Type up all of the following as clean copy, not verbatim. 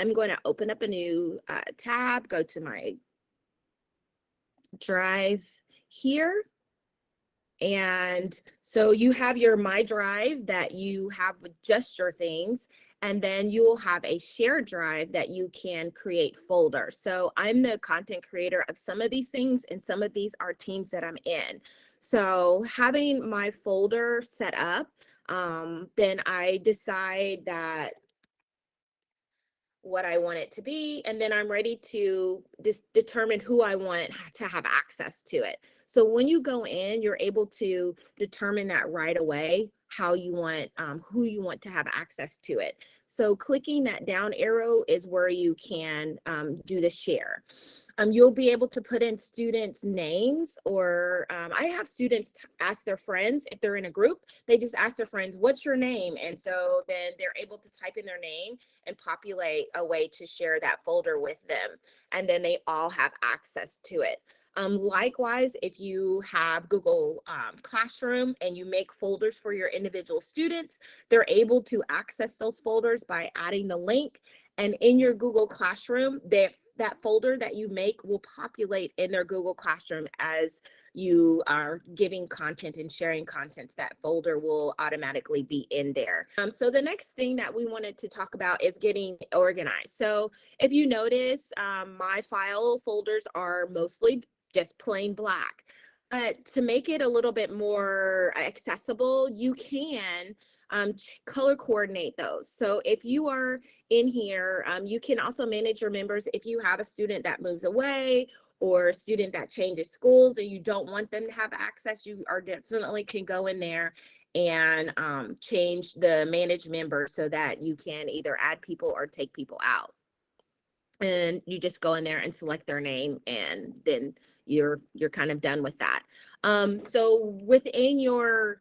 I'm going to open up a new tab, go to my drive here. And so you have your My Drive that you have with just your things, and then you will have a shared drive that you can create folders. So I'm the content creator of some of these things, and some of these are teams that I'm in. So having my folder set up, then I decide that what I want it to be, and then I'm ready to just determine who I want to have access to it. So when you go in, you're able to determine that right away, how you want, who you want to have access to it. So clicking that down arrow is where you can do the share. You'll be able to put in students' names, or I have students ask their friends if they're in a group, they just ask their friends, what's your name? And so then they're able to type in their name and populate a way to share that folder with them. And then they all have access to it. Likewise, if you have Google Classroom and you make folders for your individual students, they're able to access those folders by adding the link. And in your Google Classroom, that folder that you make will populate in their Google Classroom as you are giving content and sharing content. That folder will automatically be in there. So the next thing that we wanted to talk about is getting organized. So if you notice, my file folders are mostly just plain black. But to make it a little bit more accessible, you can color coordinate those. So if you are in here, you can also manage your members if you have a student that moves away or a student that changes schools and you don't want them to have access. You are definitely can go in there and change the manage member so that you can either add people or take people out. And you just go in there and select their name, and then you're kind of done with that. So within your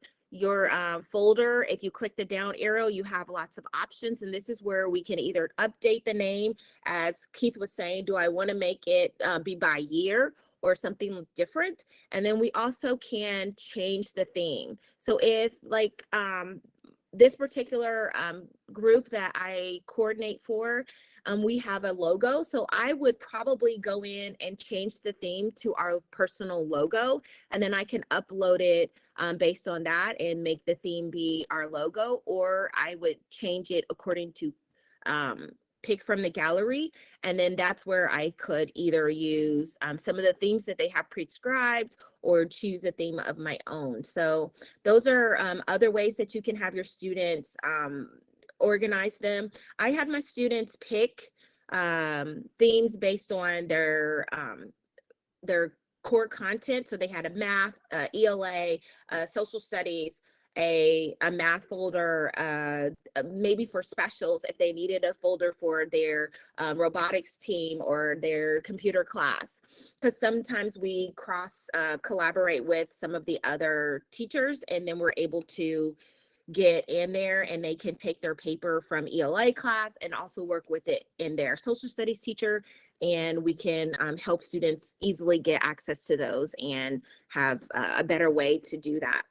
folder, if you click the down arrow, you have lots of options, and this is where we can either update the name, as Keith was saying, do I want to make it be by year or something different? And then we also can change the theme. So if like this particular group that I coordinate for, we have a logo. So I would probably go in and change the theme to our personal logo, and then I can upload it based on that and make the theme be our logo, or I would change it according to pick from the gallery. And then that's where I could either use some of the themes that they have prescribed or choose a theme of my own. So those are other ways that you can have your students organize them. I had my students pick themes based on their core content. So they had a math, ELA, social studies, a math folder, maybe for specials if they needed a folder for their robotics team or their computer class, because sometimes we cross collaborate with some of the other teachers, and then we're able to get in there and they can take their paper from ELA class and also work with it in their social studies teacher, and we can help students easily get access to those and have a better way to do that.